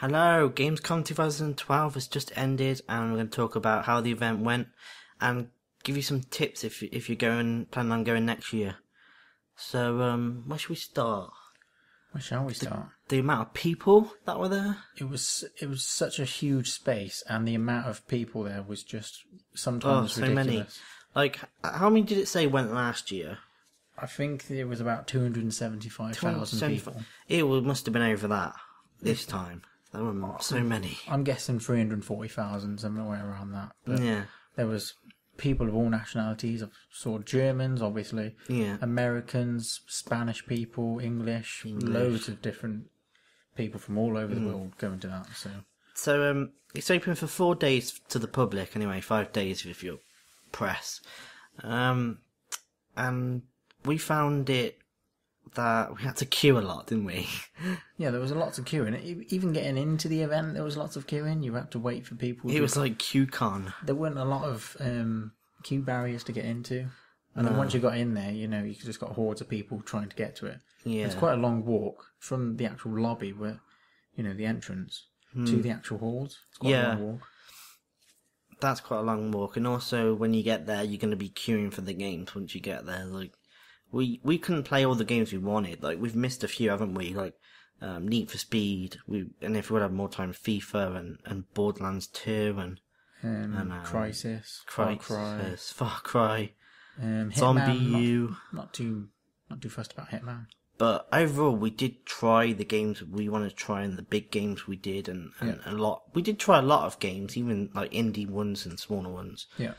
Hello, Gamescom 2012 has just ended, and we're going to talk about how the event went and give you some tips if you're planning on going next year. So, where should we start? Where shall we start? The amount of people that were there. It was such a huge space, and the amount of people there was just sometimes so ridiculous. many. Like, how many did it say went last year? I think it was about 275,000 people. It must have been over that this time. There were so many. I'm guessing 340,000, somewhere around that. But yeah. There was people of all nationalities. I saw Germans, obviously. Yeah. Americans, Spanish people, English. Loads of different people from all over the world going to that. So it's open for 4 days to the public anyway, 5 days if you're press. And we found it that we had to queue a lot, didn't we? Yeah, there was lots of queuing. Even getting into the event, there was lots of queuing. You had to wait for people. It was like QCon. There weren't a lot of queue barriers to get into. And then once you got in there, you just got hordes of people trying to get to it. Yeah. It's quite a long walk from the actual lobby, where, the entrance, to the actual halls. It's quite a long walk. That's quite a long walk. And also, when you get there, you're going to be queuing for the games once you get there. Like, we couldn't play all the games we wanted. Like, we've missed a few, haven't we? Like, Need for Speed. And if we would have more time, FIFA and Borderlands 2 and Crisis, Far Cry, Zombie Hitman, U. Not too fussed about Hitman. But overall, we did try the games we wanted to try, and the big games we did, and a lot. We did try a lot of games, even like indie ones and smaller ones. Yeah.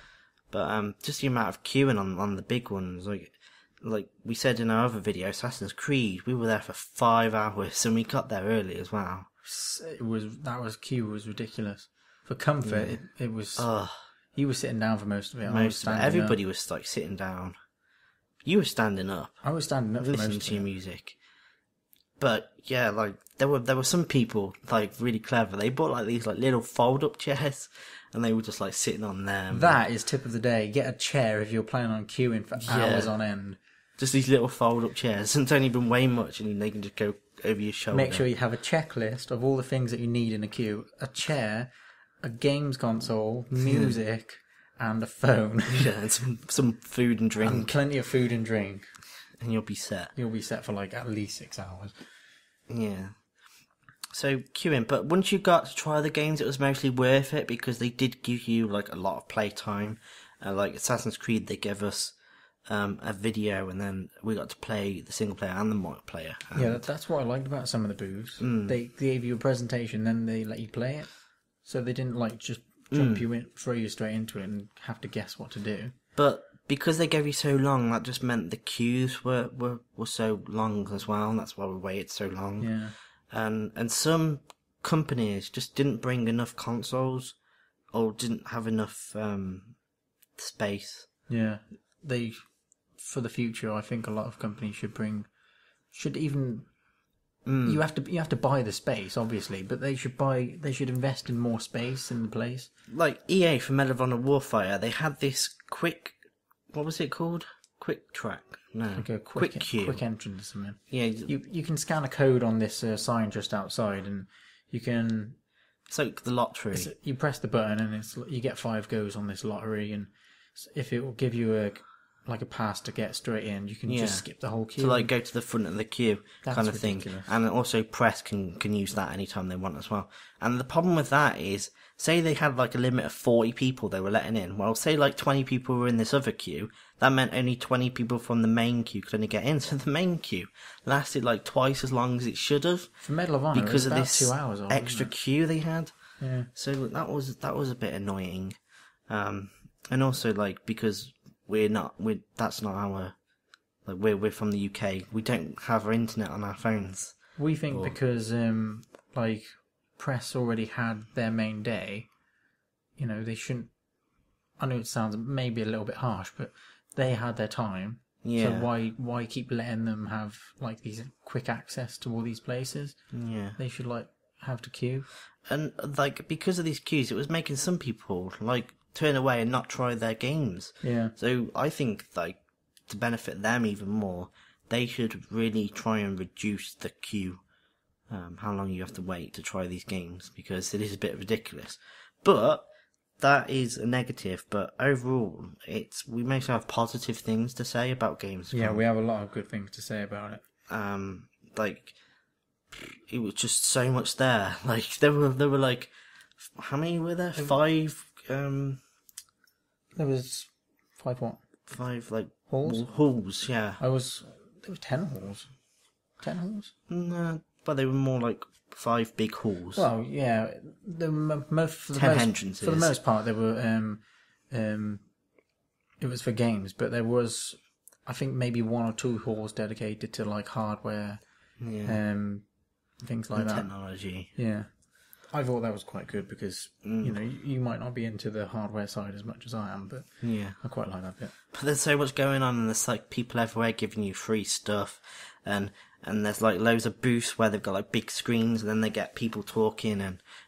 But just the amount of queuing on the big ones, like we said in our other video, Assassin's Creed, we were there for 5 hours, and we got there early as well. Queue was ridiculous. For comfort, it was. You were sitting down for most of it. Everybody was like sitting down. You were standing up. I was standing up for most of it. Listening to your music. But yeah, like there were some people like really clever. They bought like these like little fold up chairs, and they were just like sitting on them. That is tip of the day. Get a chair if you're planning on queuing for hours on end. Just these little fold up chairs, and don't even weigh much, and they can just go over your shoulder. Make sure you have a checklist of all the things that you need in a queue: a chair, a games console, music, and a phone. Yeah, and some food and drink. And plenty of food and drink. And you'll be set. You'll be set for like at least 6 hours. Yeah. So queuing, but once you got to try the games, it was mostly worth it because they did give you like a lot of playtime. Like Assassin's Creed, they gave us a video, and then we got to play the single player and the multiplayer. Yeah, that's what I liked about some of the booths. They gave you a presentation, then they let you play it. So they didn't like just jump you in, throw you straight into it, and have to guess what to do. But because they gave you so long, that just meant the queues were so long as well, and that's why we waited so long. Yeah. And some companies just didn't bring enough consoles, or didn't have enough space. Yeah. For the future, I think a lot of companies should even. You have to buy the space, obviously, but they should invest in more space in the place. Like EA for Medal of Honor Warfighter, they had this what was it called? Quick track? No, like a quick queue, quick entrance or something. Yeah, you can scan a code on this sign just outside, and you can. It's like the lottery. You press the button, and you get 5 goes on this lottery, and if it will give you a pass to get straight in, you can just skip the whole queue. To go to the front of the queue, kind of thing. And also press can use that anytime they want as well. And the problem with that is, say they had like a limit of 40 people they were letting in. Well, say like 20 people were in this other queue. That meant only 20 people from the main queue could only get in. So the main queue lasted like twice as long as it should have. For Medal of Honor, because it was of about this 2 hours old, extra queue they had. Yeah. So that was a bit annoying. And also because that's not our, we're from the UK. We don't have our internet on our phones. We think because press already had their main day, they shouldn't. I know it sounds maybe a little bit harsh, but they had their time. Yeah. So why keep letting them have these quick access to all these places? Yeah. They should have to queue. And because of these queues, it was making some people turn away and not try their games. Yeah. So I think to benefit them even more, they should really try and reduce the queue how long you have to wait to try these games, because it is a bit ridiculous. But that is a negative. But overall, we mostly have positive things to say about Gamescom. Yeah, we have a lot of good things to say about it. Like, it was just so much there. Like, there were like, how many were there? 5. There was 5 what? 5 like Halls. Halls, yeah. There was 10 halls. 10 halls? No, but they were more like 5 big halls. Well, yeah, entrances. For the most part, they were. It was for games, but there was, I think, maybe 1 or 2 halls dedicated to like hardware, things like that. Technology. Yeah, I thought that was quite good because you might not be into the hardware side as much as I am, but yeah, I quite like that bit. But there's so much going on, and there's like people everywhere giving you free stuff, and there's like loads of booths where they've got like big screens, and then they get people talking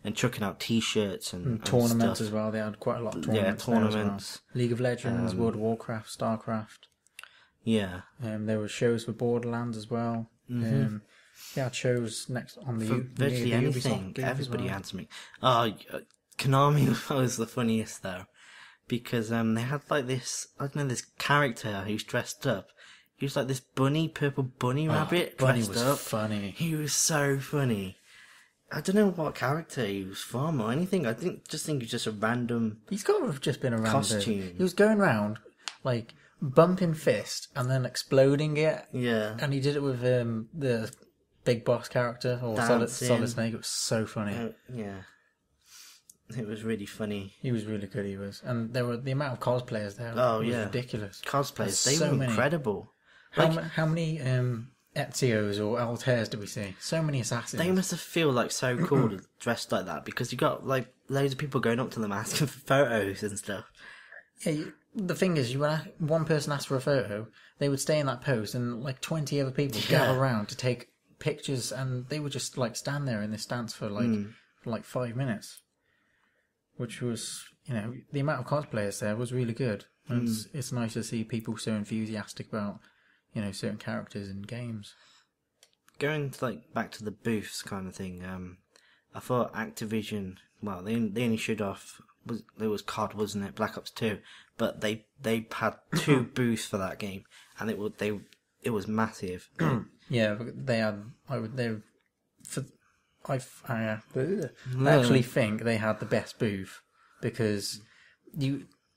and chucking out T-shirts and tournaments stuff as well. They had quite a lot of tournaments. Yeah, tournaments. League of Legends, World of Warcraft, StarCraft. Yeah. There were shows for Borderlands as well. Mm-hmm. They had shows next on the virtually anything. Everybody had something. Konami was the funniest though, because they had like this, I don't know, this character who's dressed up. He was like this purple bunny rabbit Bunny dressed was up. funny. He was so funny. I don't know what character he was from or anything. I just think he's just a random. He's got to have just been around. Costume. He was going around like bumping fist and then exploding it. Yeah. And he did it with the big boss character or Solid Snake. It was so funny. Yeah. It was really funny. He was really good. He was, and there were the amount of cosplayers there. Was ridiculous. Cosplayers, they were incredible. How many Ezio's or Altairs did we see? So many assassins. They must have feel like so cool dressed like that, because you got like loads of people going up to them asking for photos and stuff. Yeah, the thing is, when one person asked for a photo, they would stay in that pose, and like 20 other people would gather around to take pictures, and they would just like stand there in this stance for like 5 minutes, which was, the amount of cosplayers there was really good. And it's nice to see people so enthusiastic about certain characters in games. Going to back to the booths kind of thing, I thought Activision, well, they only showed off, there was COD, wasn't it, Black Ops 2, but they had 2 booths for that game, and it was massive. Yeah, they had. I actually think they had the best booth, because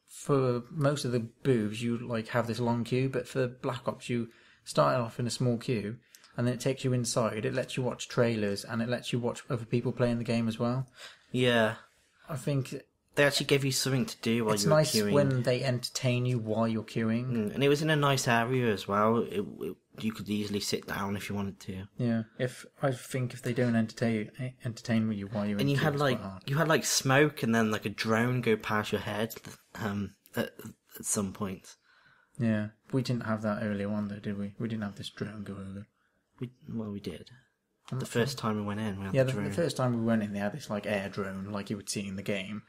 for most of the booths you have this long queue, but for Black Ops you start off in a small queue, and then it takes you inside. It lets you watch trailers, and it lets you watch other people playing the game as well. Yeah, I think they actually give you something to do while you're queuing. It's nice when they entertain you while you're queuing. And it was in a nice area as well. You could easily sit down if you wanted to. Yeah, I think if they don't entertain you while you're in, and you had smoke and then a drone go past your head at some point. Yeah, we didn't have that earlier on though, did we? We didn't have this drone go over. We did. The first time we went in, we had the drone. The first time we went in, they had this air drone, like you would see in the game,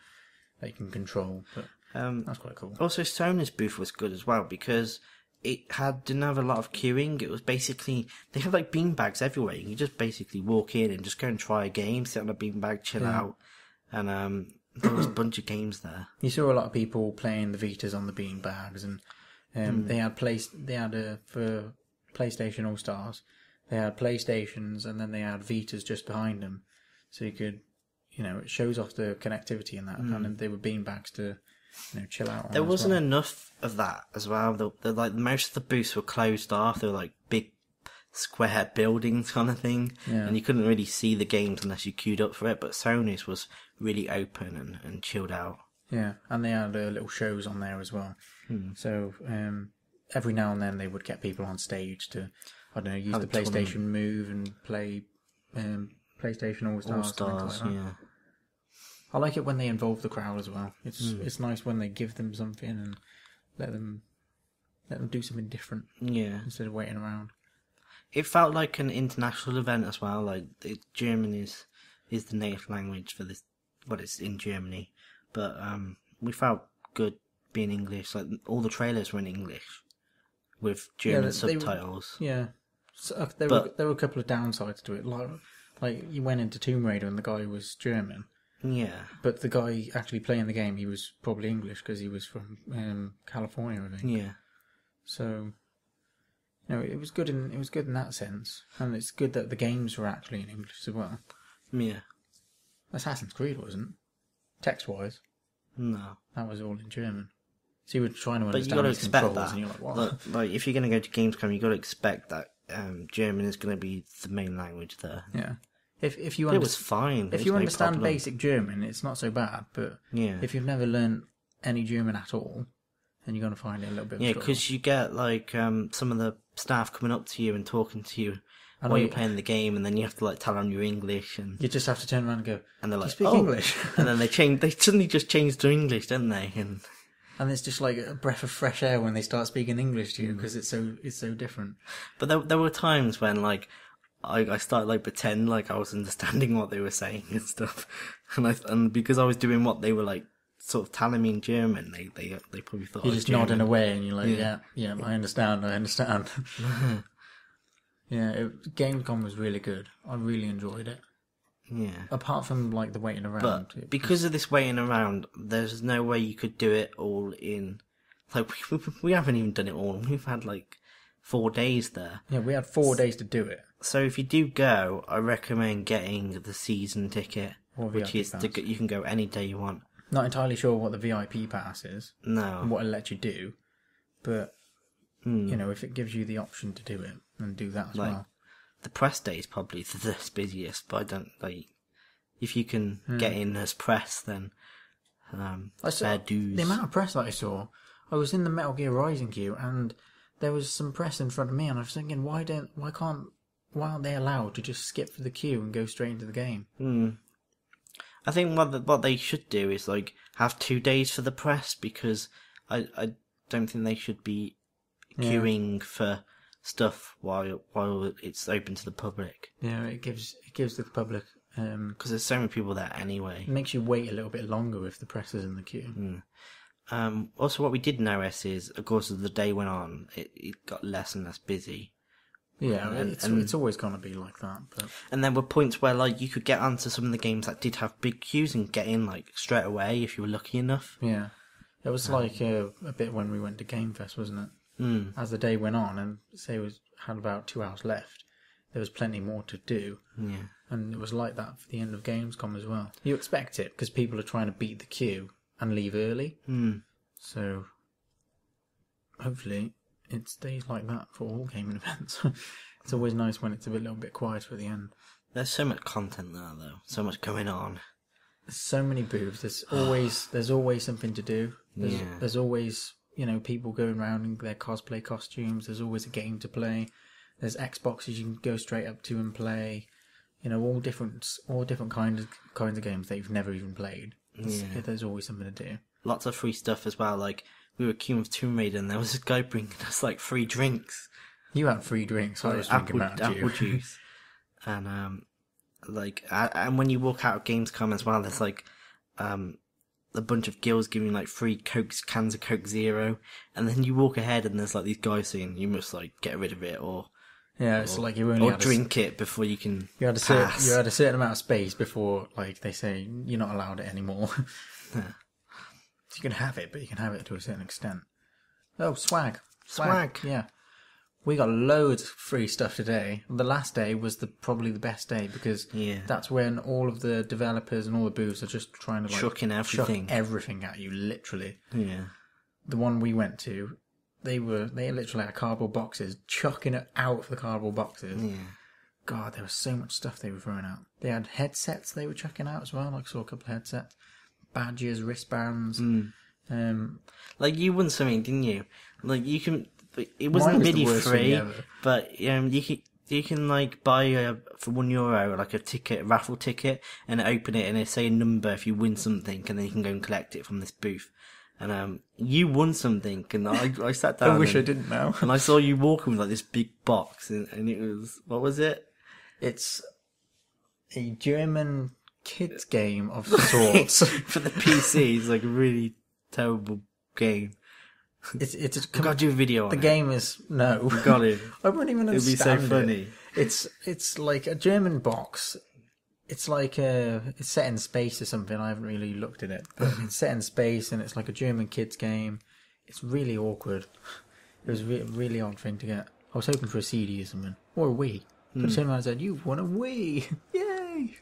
that you can control. But that's quite cool. Also, Sony's booth was good as well, because it didn't have a lot of queuing. It was basically, they have beanbags everywhere. You can just basically walk in and just go and try a game, sit on a beanbag, chill out, and there was a bunch of games there. You saw a lot of people playing the Vitas on the beanbags, and they had for PlayStation All Stars. They had PlayStations, and then they had Vitas just behind them, so you could, it shows off the connectivity in that, and then they were beanbags to, chill out on. There wasn't enough of that as well. Most of the booths were closed off. They were big square buildings kind of thing, and you couldn't really see the games unless you queued up for it. But Sony's was really open and chilled out. Yeah, and they had little shows on there as well. So every now and then they would get people on stage to, I don't know, use the PlayStation Move and play PlayStation All Stars. Yeah. I like it when they involve the crowd as well. It's nice when they give them something and let them do something different. Yeah. Instead of waiting around. It felt like an international event as well. German is the native language for this. Well, it's in Germany, but we felt good being English. All the trailers were in English with German subtitles. So, there were a couple of downsides to it. Like, you went into Tomb Raider and the guy was German. Yeah. But the guy actually playing the game, he was probably English because he was from California, I think. Yeah. So, it was good in that sense, and it's good that the games were actually in English as well. Yeah. Assassin's Creed wasn't, text-wise. No. That was all in German. So you were trying to But understand you got to these expect controls, that. and you're like, what? Like, if you're going to go to Gamescom, you got to expect that German is going to be the main language there. Yeah. If you It was fine. If you understand basic German, it's not so bad. But if you've never learned any German at all, then you're going to find it a little bit. Yeah, because you get like some of the staff coming up to you and talking to you while you're playing the game, and then you have to like tell them you're English, and you just have to turn around and go. And they're like, "Do you speak English?" And then they suddenly just change to English, don't they? And it's just like a breath of fresh air when they start speaking English to you because it's so different. But there were times when like I started like pretend like I was understanding what they were saying and stuff, and because I was doing what they were like sort of telling me in German, they probably thought you're I was just German. nodding away and you're like, yeah, I understand. Yeah, Gamescom was really good. I really enjoyed it. Yeah. Apart from like the waiting around. But because of this waiting around, there's no way you could do it all in. Like we haven't even done it all. We've had like 4 days there. Yeah, we had 4 days to do it. So if you do go, I recommend getting the season ticket, which VIP is pass. you can go any day you want. Not entirely sure what the VIP pass is. No. And what it'll let you do. But, if it gives you the option to do it, then do that as well. The press day is probably the busiest, but I don't like. If you can get in as press, then fair dues. The amount of press that I saw, I was in the Metal Gear Rising queue, and there was some press in front of me, and I was thinking, why aren't they allowed to just skip for the queue and go straight into the game? I think what they should do is like have 2 days for the press, because I don't think they should be queuing for stuff while it's open to the public. Yeah, it gives the public because there's so many people there anyway. It makes you wait a little bit longer if the press is in the queue. Also, what we did notice is, of course, as the day went on, it got less and less busy. Yeah, it's always going to be like that. But... And there were points where like you could get onto some of the games that did have big queues and get in like straight away if you were lucky enough. Yeah, it was like a bit when we went to Game Fest, wasn't it? As the day went on, and say we had about 2 hours left, there was plenty more to do. Yeah, and it was like that for the end of Gamescom as well. You expect it because people are trying to beat the queue and leave early. So hopefully it stays like that for all gaming events. It's always nice when it's a little bit quieter at the end. There's so much content there though, so much going on. There's so many booths. There's always something to do. There's always people going around in their cosplay costumes. There's always a game to play. There's Xboxes you can go straight up to and play. All different kinds of games that you've never even played. There's always something to do. Lots of free stuff as well. Like we were queuing with Tomb Raider, and there was a guy bringing us like free drinks. You had free drinks. I was drinking apple juice, and and when you walk out of Gamescom as well, there's like a bunch of girls giving like free cans of Coke Zero, and then you walk ahead and there's like these guys saying you must like get rid of it it's like you only drink it before you can. You had a certain amount of space before like they say you're not allowed it anymore. So you can have it, but you can have it to a certain extent. Oh, swag. Yeah. We got loads of free stuff today. The last day was probably the best day because that's when all of the developers and all the booths are just trying to chuck everything at you, literally. Yeah. The one we went to, they literally had cardboard boxes, chucking it out of the cardboard boxes. Yeah. God, there was so much stuff they were throwing out. They had headsets they were chucking out as well. I saw a couple of headsets, badges, wristbands. Like you won something, didn't you? Like you can. It wasn't really free, but you can like buy for €1 like a raffle ticket, and open it and it say a number if you win something, and then you can go and collect it from this booth. And you won something, and I sat down. I wish I didn't know. And I saw you walking with like this big box, and it was, what was it? It's a German kids game of sorts for the PC. It's like a really terrible game. It's I've got to do a video on the it. game is no. We've got it. I wouldn't even understand. It'd be so funny. It's like a German box it's like it's set in space or something. I haven't really looked at it, but it's set in space and it's like a German kids game. It's really awkward. It was a really odd thing to get. I was hoping for a CD or something, or a Wii. But the same man said, "You've won a Wii! Yay!"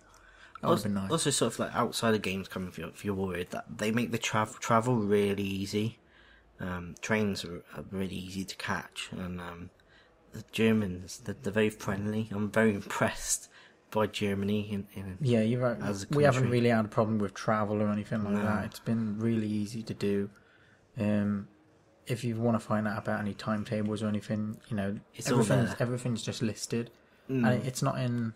That would have been nice. Also, sort of like outside of Gamescom, if you're worried that they make the travel really easy. Trains are really easy to catch, and the Germans, they're very friendly. I'm very impressed by Germany. Yeah, you're right. We haven't really had a problem with travel or anything like that. It's been really easy to do. If you want to find out about any timetables or anything, everything's just listed, and it's not in.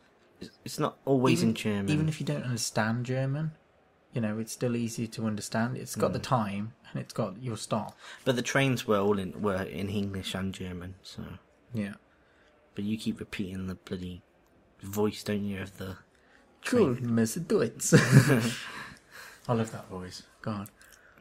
It's not always in German. Even if you don't understand German, it's still easy to understand. It's got the time and it's got your stop. But the trains were in English and German, so yeah. But you keep repeating the bloody voice, don't you, of the Koelnmesse Deutsch. I love that voice. God.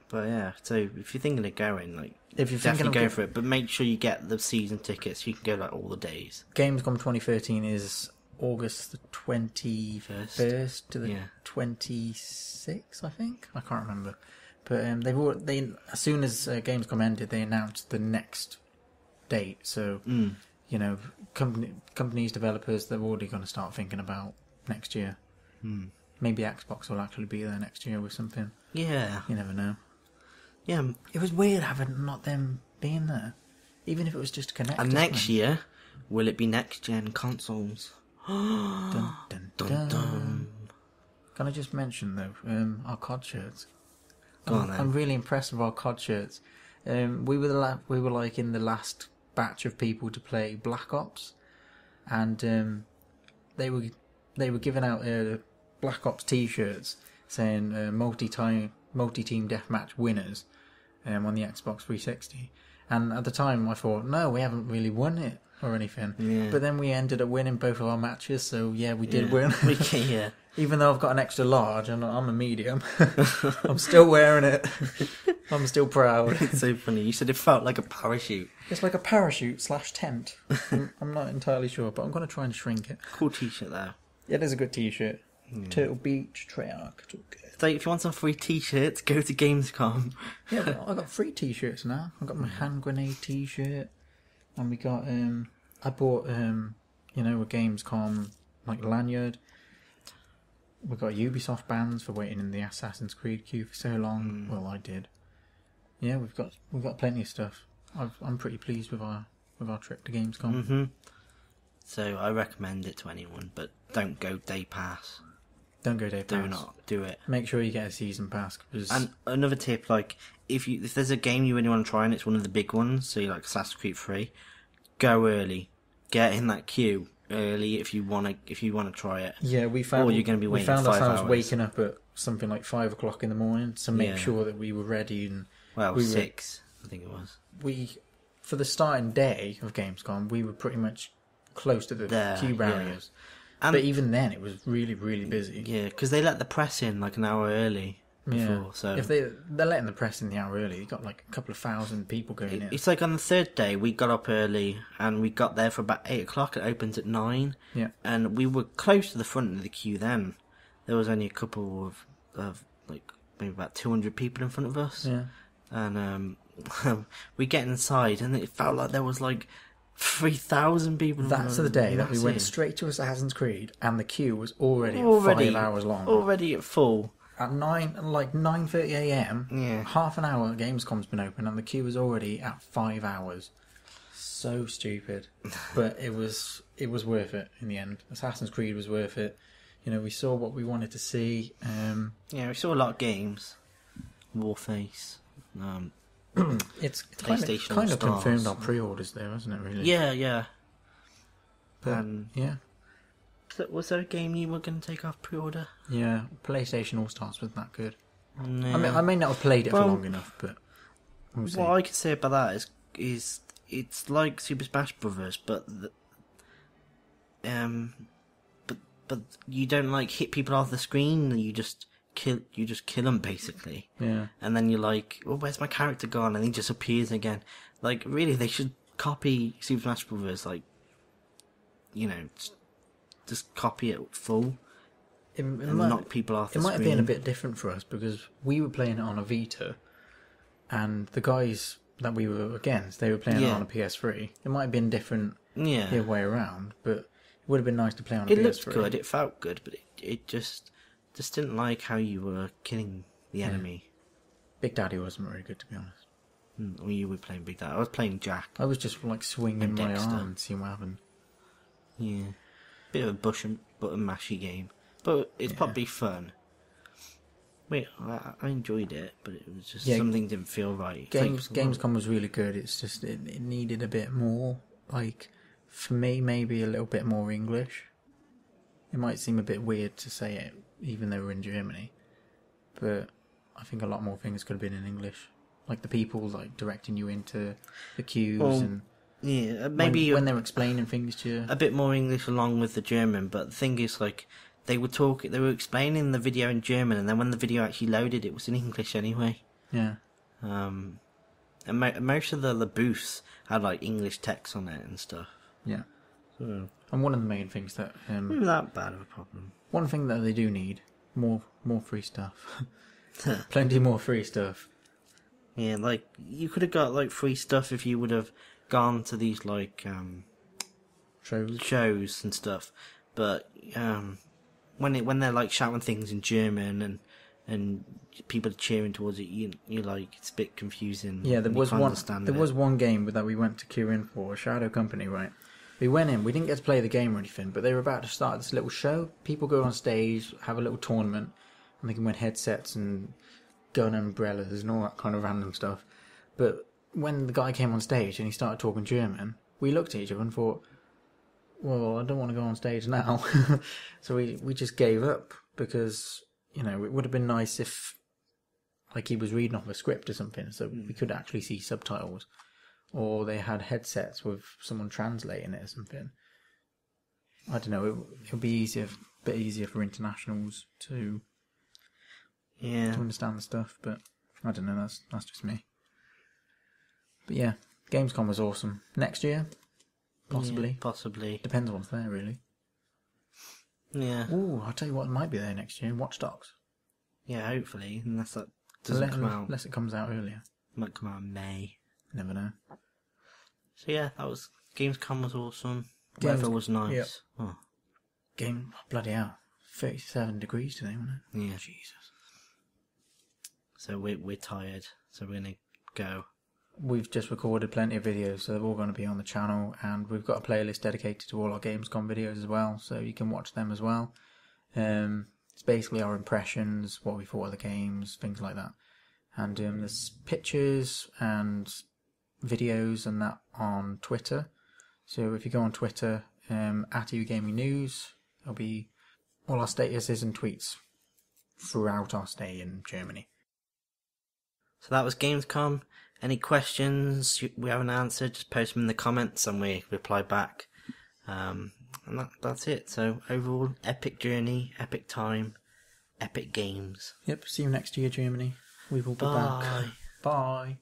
But yeah, so if you're thinking of going, like, if you're definitely go for it. But make sure you get the season tickets. So you can go like all the days. Gamescom 2013 is August the 21st to the 26th, I think. I can't remember. But they as soon as Gamescom ended, they announced the next date. So companies, developers, they're already going to start thinking about next year. Maybe Xbox will actually be there next year with something. Yeah, you never know. Yeah, it was weird having not them being there, even if it was just to connect. And next year, will it be next gen consoles? Dun, dun, dun, dun. Can I just mention though, our COD shirts? I'm really impressed with our COD shirts. We were like in the last batch of people to play Black Ops, and they were giving out Black Ops T-shirts saying multi-team deathmatch winners on the Xbox 360. And at the time I thought, no, we haven't really won it or anything. Yeah. But then we ended up winning both of our matches, so yeah, we did win. Yeah. Even though I've got an extra large and I'm a medium, I'm still wearing it. I'm still proud. It's so funny. You said it felt like a parachute. It's like a parachute / tent. I'm not entirely sure, but I'm going to try and shrink it. Cool t-shirt there. Yeah, it is a good t-shirt. Turtle Beach, Treyarch. So if you want some free t-shirts, go to Gamescom. Yeah, well, I got free t-shirts now. I got my hand grenade t-shirt, and we got I bought a Gamescom like lanyard. We got Ubisoft bands for waiting in the Assassin's Creed queue for so long. Well, I did. Yeah, we've got plenty of stuff. I'm pretty pleased with our trip to Gamescom. Mm-hmm. So I recommend it to anyone, but don't go day pass. Don't go day pass. Do not do it. Make sure you get a season pass. And another tip, like if there's a game you really want to try and it's one of the big ones, so you like Assassin's Creed 3, go early. Get in that queue early if you want to try it. Yeah, we found. Or you're going to be waiting 5 hours. We found ourselves waking up at something like 5 o'clock in the morning to make sure that we were ready. And 6, I think it was. For the starting day of Gamescom, we were pretty much close to the queue barriers. Yeah. But even then, it was really, really busy. Yeah, because they let the press in like an hour early before. So if they're letting the press in the hour early, you got like a couple of thousand people going in. It's like on the third day, we got up early and we got there for about 8 o'clock. It opens at 9. Yeah, and we were close to the front of the queue. Then there was only a couple of like maybe about 200 people in front of us. Yeah, and we get inside, and it felt like there was like 3,000 people. That's the day that we went straight to Assassin's Creed, and the queue was already 5 hours long. Already at full. At 9:30 a.m. Half an hour Gamescom's been open, and the queue was already at 5 hours. So stupid, but it was worth it in the end. Assassin's Creed was worth it. We saw what we wanted to see. We saw a lot of games. Warface. It's kind of confirmed our pre-orders there, hasn't it? Really? Yeah. But, Was there a game you were going to take off pre-order? Yeah, PlayStation All Stars wasn't that good. No. I may not have played it for long enough, but we'll see. What I could say about that is it's like Super Smash Brothers, but you don't like hit people off the screen. You just kill them basically. Yeah. And then you're like, well, where's my character gone? And he just appears again. Like, really, they should copy Super Smash Brothers. Like, just copy it full. and knock people off the screen. It might have been a bit different for us because we were playing it on a Vita, and the guys that we were against, they were playing it on a PS3. It might have been different the other way around, but it would have been nice to play on a PS3. It looked good, it felt good, but it just didn't like how you were killing the enemy. Big Daddy wasn't very good, to be honest. Well, you were playing Big Daddy. I was playing Jack. I was just like swinging my arm and seeing what happened. Yeah. Bit of a button mashy game. But it's probably fun. Wait, I enjoyed it, but it was just something didn't feel right. Gamescom was really good. It's just it needed a bit more, like, for me, maybe a little bit more English. It might seem a bit weird to say it, even though we're in Germany, but I think a lot more things could have been in English, like the people like directing you into the queues and maybe when they're explaining things to you. A bit more English along with the German, but the thing is, like, they were explaining the video in German, and then when the video actually loaded, it was in English anyway. Yeah. And most of the booths had like English text on it and stuff. Yeah. So, and one of the main things that not that bad of a problem. One thing that they do need more free stuff. Plenty more free stuff. Yeah, like you could have got like free stuff if you would have gone to these like shows and stuff, but when they're like shouting things in German and people are cheering towards it, you're like, it's a bit confusing. Yeah, there was one game that we went to queue in for, Shadow Company, right? We went in, we didn't get to play the game or anything, but they were about to start this little show. People go on stage, have a little tournament, and they can win headsets and gun umbrellas and all that kind of random stuff. But when the guy came on stage and he started talking German, we looked at each other and thought, well, I don't want to go on stage now. So we just gave up because, you know, it would have been nice if, like, he was reading off a script or something, so we could actually see subtitles. Or they had headsets with someone translating it or something. I don't know, it would be a bit easier for internationals to understand the stuff, but I don't know, that's just me. But yeah, Gamescom was awesome. Next year? Possibly. Yeah, possibly. Depends on what's there, really. Yeah. Ooh, I'll tell you what might be there next year. Watch Dogs. Yeah, hopefully. Unless that doesn't come out. Unless it comes out earlier. Might come out in May. Never know. So yeah, that was... Gamescom was awesome. Weather was nice. Yep. Oh. Bloody hell. 37 degrees today, wasn't it? Yeah. Jesus. So we're tired. So we're going to go. We've just recorded plenty of videos, so they're all going to be on the channel, and we've got a playlist dedicated to all our Gamescom videos as well, so you can watch them as well. It's basically our impressions, what we thought of the games, things like that. And there's pictures and videos and that on Twitter. So if you go on Twitter, at EuGaming News, there'll be all our statuses and tweets throughout our stay in Germany. So that was Gamescom. Any questions we haven't answered, just post them in the comments and we reply back. And that's it. So overall, epic journey, epic time, epic games. Yep, see you next year, Germany. We will be back. Bye. Bye.